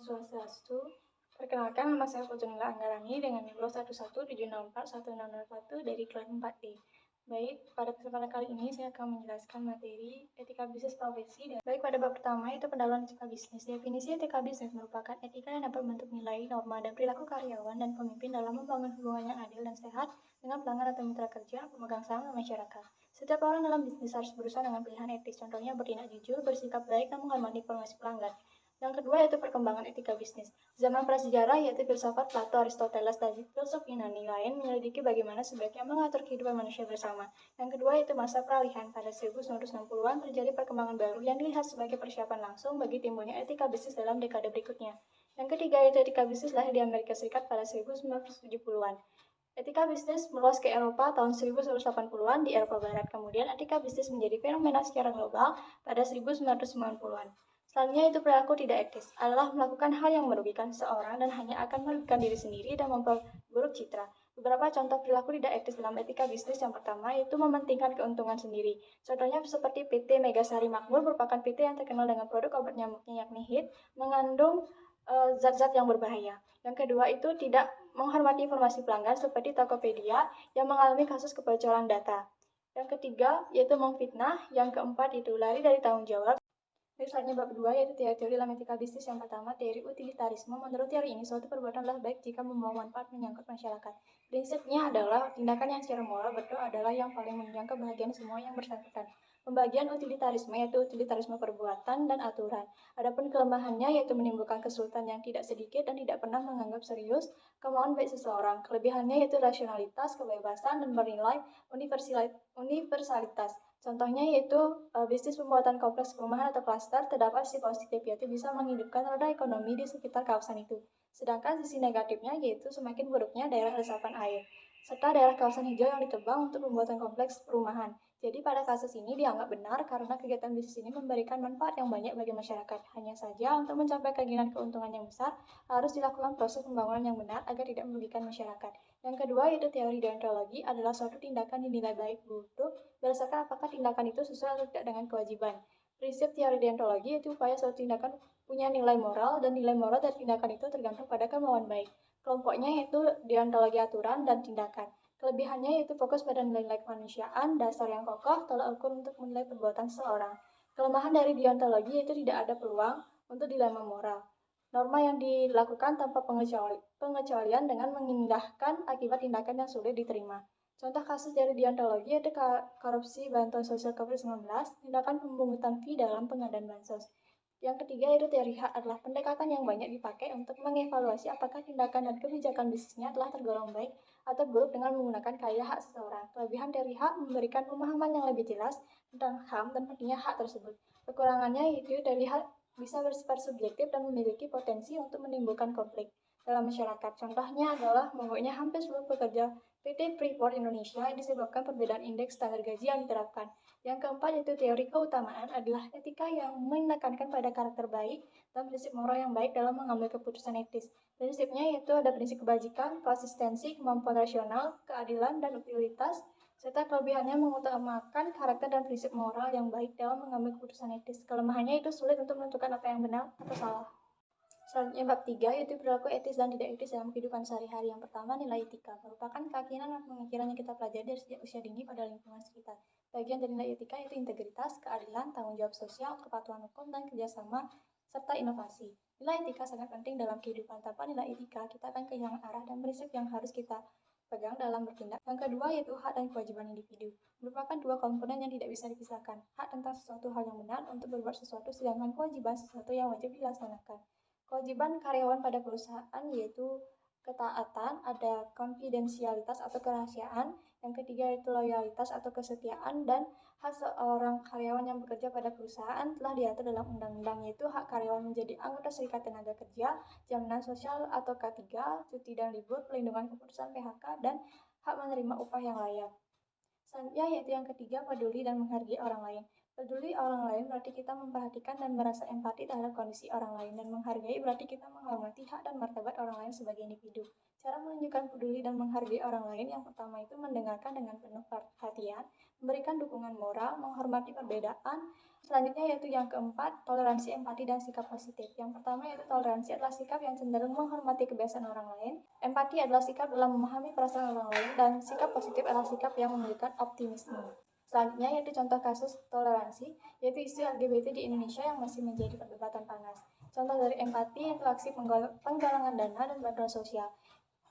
Swastiastu. Perkenalkan, nama saya Putunila Anggarani dengan NIM 1117041601 dari kelas 4D. Baik, pada kesempatan kali ini saya akan menjelaskan materi etika bisnis profesi. Baik, pada bab pertama itu pendahuluan etika bisnis. Definisi etika bisnis merupakan etika yang dapat membentuk nilai, norma, dan perilaku karyawan dan pemimpin dalam membangun hubungan yang adil dan sehat dengan pelanggan atau mitra kerja, pemegang saham, dan masyarakat. Setiap orang dalam bisnis harus berusaha dengan pilihan etis, contohnya bertindak jujur, bersikap baik, dan menghormati informasi pelanggan. Yang kedua yaitu perkembangan etika bisnis. Zaman prasejarah yaitu filsafat Plato, Aristoteles, dan filsuf Yunani lain menyelidiki bagaimana sebaiknya mengatur kehidupan manusia bersama. Yang kedua yaitu masa peralihan. Pada 1960-an terjadi perkembangan baru yang dilihat sebagai persiapan langsung bagi timbulnya etika bisnis dalam dekade berikutnya. Yang ketiga yaitu etika bisnis lahir di Amerika Serikat pada 1970-an. Etika bisnis meluas ke Eropa tahun 1980-an di Eropa Barat. Kemudian etika bisnis menjadi fenomena secara global pada 1990-an. Selanjutnya itu perilaku tidak etis adalah melakukan hal yang merugikan seseorang dan hanya akan merugikan diri sendiri dan memperburuk citra. Beberapa contoh perilaku tidak etis dalam etika bisnis yang pertama yaitu mementingkan keuntungan sendiri. Contohnya seperti PT Megasari Makmur merupakan PT yang terkenal dengan produk obat nyamuknya yakni HIT, mengandung zat-zat yang berbahaya. Yang kedua itu tidak menghormati informasi pelanggan seperti Tokopedia yang mengalami kasus kebocoran data. Yang ketiga yaitu memfitnah. Yang keempat itu lari dari tanggung jawab. Selanjutnya bab kedua yaitu teori dalam etika bisnis. Yang pertama, teori utilitarisme. Menurut teori ini, suatu perbuatan adalah baik jika membawa manfaat menyangkut masyarakat. Prinsipnya adalah tindakan yang secara moral betul adalah yang paling menunjang kebahagiaan semua yang bersangkutan. Pembagian utilitarisme yaitu utilitarisme perbuatan dan aturan. Adapun kelemahannya yaitu menimbulkan kesulitan yang tidak sedikit dan tidak pernah menganggap serius kemauan baik seseorang. Kelebihannya yaitu rasionalitas, kebebasan, dan bernilai universalitas. Contohnya yaitu bisnis pembuatan kompleks perumahan atau klaster, terdapat sisi positif yaitu bisa menghidupkan roda ekonomi di sekitar kawasan itu. Sedangkan sisi negatifnya yaitu semakin buruknya daerah resapan air, serta daerah kawasan hijau yang ditebang untuk pembuatan kompleks perumahan. Jadi pada kasus ini dianggap benar karena kegiatan bisnis ini memberikan manfaat yang banyak bagi masyarakat. Hanya saja untuk mencapai keinginan keuntungan yang besar harus dilakukan proses pembangunan yang benar agar tidak merugikan masyarakat. Yang kedua yaitu teori deontologi adalah suatu tindakan dinilai baik buruk berdasarkan apakah tindakan itu sesuai atau tidak dengan kewajiban. Prinsip teori deontologi yaitu upaya suatu tindakan punya nilai moral dan nilai moral dari tindakan itu tergantung pada kemauan baik. Kelompoknya yaitu deontologi aturan dan tindakan. Kelebihannya yaitu fokus pada nilai-nilai kemanusiaan, dasar yang kokoh, tolak ukur untuk menilai perbuatan seseorang. Kelemahan dari deontologi yaitu tidak ada peluang untuk dilema moral. Norma yang dilakukan tanpa pengecualian dengan mengindahkan akibat tindakan yang sulit diterima. Contoh kasus dari deontologi yaitu korupsi bantuan sosial COVID-19, tindakan pemungutan fee dalam pengadaan bansos. Yang ketiga yaitu teori hak adalah pendekatan yang banyak dipakai untuk mengevaluasi apakah tindakan dan kebijakan bisnisnya telah tergolong baik atau buruk dengan menggunakan kaidah hak seseorang. Kelebihan teori hak memberikan pemahaman yang lebih jelas tentang HAM dan pentingnya hak tersebut. Kekurangannya yaitu teori hak bisa bersifat subjektif dan memiliki potensi untuk menimbulkan konflik dalam masyarakat. Contohnya adalah mogoknya hampir seluruh pekerja PT Freeport Indonesia disebabkan perbedaan indeks standar gaji yang diterapkan. Yang keempat yaitu teori keutamaan adalah etika yang menekankan pada karakter baik dan prinsip moral yang baik dalam mengambil keputusan etis. Prinsipnya yaitu ada prinsip kebajikan, konsistensi, kemampuan rasional, keadilan, dan utilitas, serta kelebihannya mengutamakan karakter dan prinsip moral yang baik dalam mengambil keputusan etis. Kelemahannya itu sulit untuk menentukan apa yang benar atau salah. Selanjutnya bab 3 yaitu perilaku etis dan tidak etis dalam kehidupan sehari-hari. Yang pertama, nilai etika merupakan keyakinan dan pemikiran yang kita pelajari dari sejak usia dini pada lingkungan sekitar. Bagian dari nilai etika yaitu integritas, keadilan, tanggung jawab sosial, kepatuhan hukum, dan kerjasama, serta inovasi. Nilai etika sangat penting dalam kehidupan. Tanpa nilai etika, kita akan kehilangan arah dan prinsip yang harus kita pegang dalam bertindak. Yang kedua yaitu hak dan kewajiban individu. Merupakan dua komponen yang tidak bisa dipisahkan. Hak tentang sesuatu hal yang benar untuk berbuat sesuatu, sedangkan kewajiban sesuatu yang wajib dilaksanakan. Kewajiban karyawan pada perusahaan yaitu ketaatan, ada konfidensialitas atau kerahasiaan, yang ketiga yaitu loyalitas atau kesetiaan, dan hak seorang karyawan yang bekerja pada perusahaan telah diatur dalam undang-undang yaitu hak karyawan menjadi anggota serikat tenaga kerja, jaminan sosial atau K3, cuti dan libur, pelindungan keputusan PHK, dan hak menerima upah yang layak. Selanjutnya yaitu yang ketiga, peduli dan menghargai orang lain. Peduli orang lain berarti kita memperhatikan dan merasa empati terhadap kondisi orang lain, dan menghargai berarti kita menghormati hak dan martabat orang lain sebagai individu. Cara menunjukkan peduli dan menghargai orang lain yang pertama itu mendengarkan dengan penuh perhatian, memberikan dukungan moral, menghormati perbedaan. Selanjutnya yaitu yang keempat, toleransi, empati, dan sikap positif. Yang pertama yaitu toleransi adalah sikap yang cenderung menghormati kebiasaan orang lain. Empati adalah sikap dalam memahami perasaan orang lain, dan sikap positif adalah sikap yang menunjukkan optimisme. Selanjutnya yaitu contoh kasus toleransi, yaitu isu LGBT di Indonesia yang masih menjadi perdebatan panas. Contoh dari empati yaitu aksi penggalangan dana dan bantuan sosial.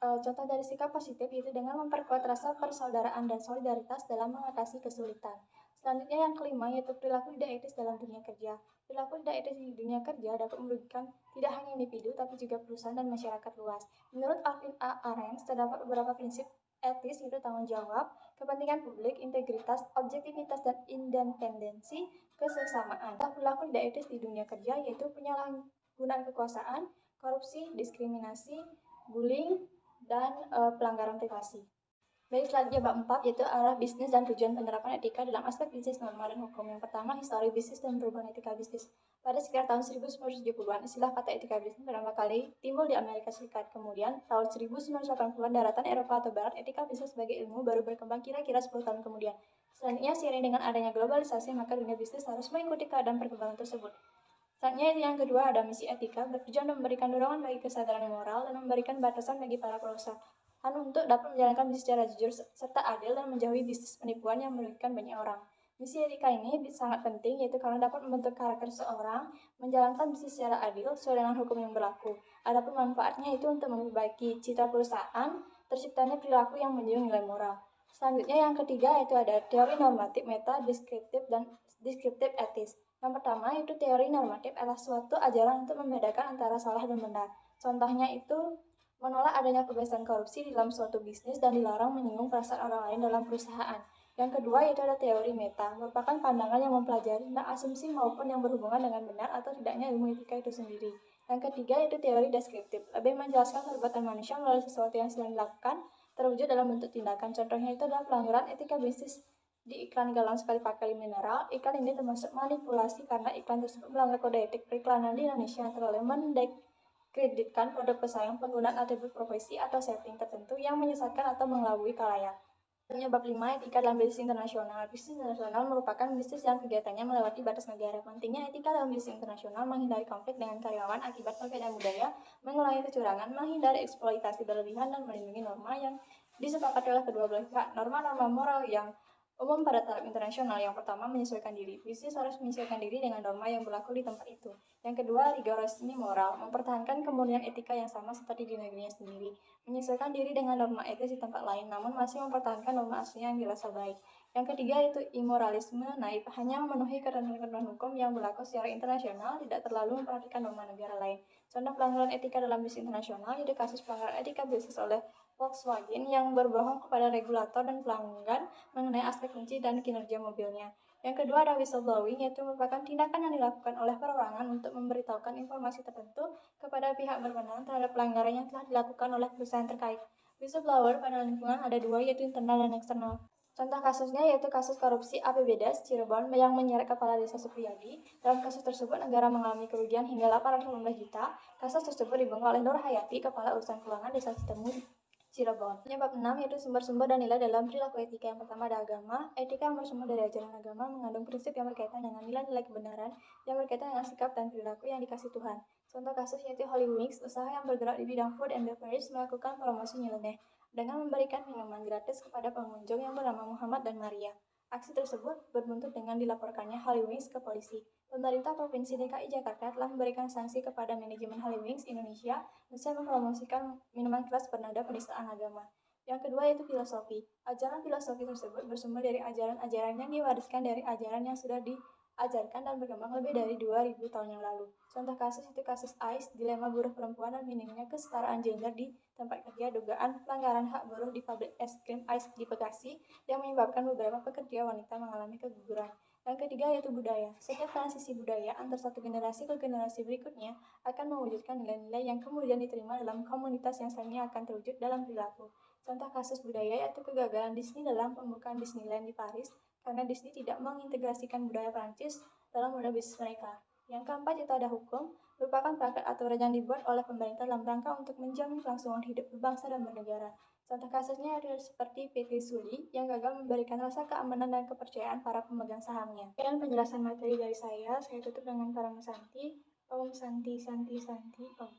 Contoh dari sikap positif yaitu dengan memperkuat rasa persaudaraan dan solidaritas dalam mengatasi kesulitan. Selanjutnya yang kelima yaitu perilaku tidak etis dalam dunia kerja. Perilaku tidak etis di dunia kerja dapat merugikan tidak hanya individu tapi juga perusahaan dan masyarakat luas. Menurut Alvin A. Arens, terdapat beberapa prinsip etis yaitu tanggung jawab, kepentingan publik, integritas, objektivitas, dan independensi kesesamaan. Perilaku tidak etis di dunia kerja yaitu penyalahgunaan kekuasaan, korupsi, diskriminasi, bullying, dan pelanggaran privasi. Baik, selanjutnya bab 4 yaitu arah bisnis dan tujuan penerapan etika dalam aspek bisnis, norma, dan hukum. Yang pertama, histori bisnis dan perubahan etika bisnis. Pada sekitar tahun 1970-an, istilah kata etika bisnis pertama kali timbul di Amerika Serikat. Kemudian, tahun 1980-an, daratan Eropa atau Barat, etika bisnis sebagai ilmu baru berkembang kira-kira 10 tahun kemudian. Selanjutnya, seiring dengan adanya globalisasi, maka dunia bisnis harus mengikuti keadaan perkembangan tersebut. Selanjutnya yang kedua ada misi etika, bertujuan memberikan dorongan bagi kesadaran moral dan memberikan batasan bagi para perusahaan untuk dapat menjalankan bisnis secara jujur serta adil dan menjauhi bisnis penipuan yang merugikan banyak orang. Misi etika ini sangat penting yaitu karena dapat membentuk karakter seorang, menjalankan bisnis secara adil sesuai dengan hukum yang berlaku. Adapun manfaatnya itu untuk memperbaiki citra perusahaan, terciptanya perilaku yang menjunjung nilai moral. Selanjutnya yang ketiga yaitu ada teori normatif, meta, deskriptif, dan deskriptif etis. Yang pertama itu teori normatif adalah suatu ajaran untuk membedakan antara salah dan benar. Contohnya itu menolak adanya kebiasaan korupsi di dalam suatu bisnis dan dilarang menyinggung perasaan orang lain dalam perusahaan. Yang kedua yaitu ada teori meta, merupakan pandangan yang mempelajari tentang asumsi maupun yang berhubungan dengan benar atau tidaknya ilmu etika itu sendiri. Yang ketiga yaitu teori deskriptif, lebih menjelaskan perbuatan manusia melalui sesuatu yang sedang dilakukan terwujud dalam bentuk tindakan. Contohnya itu adalah pelanggaran etika bisnis di iklan galang sekali pakai mineral. Iklan ini termasuk manipulasi karena iklan tersebut melanggar kode etik periklanan di Indonesia antara lain kreditkan produk pesaing, penggunaan atribut profesi atau setting tertentu yang menyesatkan atau mengelabui khalayak. Bab 5, etika dalam bisnis internasional. Bisnis internasional merupakan bisnis yang kegiatannya melewati batas negara. Pentingnya etika dalam bisnis internasional menghindari konflik dengan karyawan akibat perbedaan budaya, mengurangi kecurangan, menghindari eksploitasi berlebihan, dan melindungi norma yang disepakati oleh kedua belah pihak. Norma-norma moral yang umum pada taraf internasional. Yang pertama, menyesuaikan diri. Bisnis harus menyesuaikan diri dengan norma yang berlaku di tempat itu. Yang kedua, rigorisme moral, mempertahankan kemurnian etika yang sama seperti di negerinya sendiri. Menyesuaikan diri dengan norma etis di tempat lain, namun masih mempertahankan norma aslinya yang dirasa baik. Yang ketiga itu imoralisme naif, hanya memenuhi ketentuan hukum yang berlaku secara internasional, tidak terlalu memperhatikan norma negara lain. Contoh pelanggaran etika dalam bisnis internasional yaitu kasus pelanggaran etika bisnis oleh Volkswagen yang berbohong kepada regulator dan pelanggan mengenai aspek kunci dan kinerja mobilnya. Yang kedua ada whistleblowing, yaitu merupakan tindakan yang dilakukan oleh perorangan untuk memberitahukan informasi tertentu kepada pihak berwenang terhadap pelanggaran yang telah dilakukan oleh perusahaan terkait. Whistleblower pada lingkungan ada dua, yaitu internal dan eksternal. Contoh kasusnya yaitu kasus korupsi APBDes Cirebon yang menyeret kepala desa Supriyadi. Dalam kasus tersebut, negara mengalami kerugian hingga 815 juta. Kasus tersebut dibongkar oleh Nur Hayati, kepala urusan keuangan desa Citemu, Cirebon. Bab 6 yaitu sumber-sumber dan nilai dalam perilaku etika. Yang pertama ada agama. Etika yang bersumber dari ajaran agama mengandung prinsip yang berkaitan dengan nilai-nilai kebenaran yang berkaitan dengan sikap dan perilaku yang dikasih Tuhan. Contoh kasus yaitu Holy Wings, usaha yang bergerak di bidang food and beverage, melakukan promosi nyeleneh dengan memberikan minuman gratis kepada pengunjung yang bernama Muhammad dan Maria. Aksi tersebut berbuntut dengan dilaporkannya Holy Wings ke polisi. Pemerintah Provinsi DKI Jakarta telah memberikan sanksi kepada manajemen Holy Wings Indonesia usai mempromosikan minuman keras bernada penistaan agama. Yang kedua yaitu filosofi. Ajaran filosofi tersebut bersumber dari ajaran-ajaran yang diwariskan dari ajaran yang sudah diajarkan dan berkembang lebih dari 2000 tahun yang lalu. Contoh kasus itu kasus ICE, dilema buruh perempuan dan minimnya kesetaraan gender di tempat kerja, dugaan pelanggaran hak buruh di pabrik es krim ICE di Bekasi yang menyebabkan beberapa pekerja wanita mengalami keguguran. Yang ketiga yaitu budaya. Setiap transisi budaya antar satu generasi ke generasi berikutnya akan mewujudkan nilai-nilai yang kemudian diterima dalam komunitas yang selanjutnya akan terwujud dalam perilaku. Contoh kasus budaya yaitu kegagalan Disney dalam pembukaan Disneyland di Paris karena Disney tidak mengintegrasikan budaya Prancis dalam model bisnis mereka. Yang keempat itu ada hukum, merupakan perangkat aturan yang dibuat oleh pemerintah dalam rangka untuk menjamin kelangsungan hidup berbangsa dan bernegara. Contoh kasusnya adalah seperti PT Suli yang gagal memberikan rasa keamanan dan kepercayaan para pemegang sahamnya. Sekian penjelasan materi dari saya tutup dengan Para Santi, Om Santi Santi Santi Om.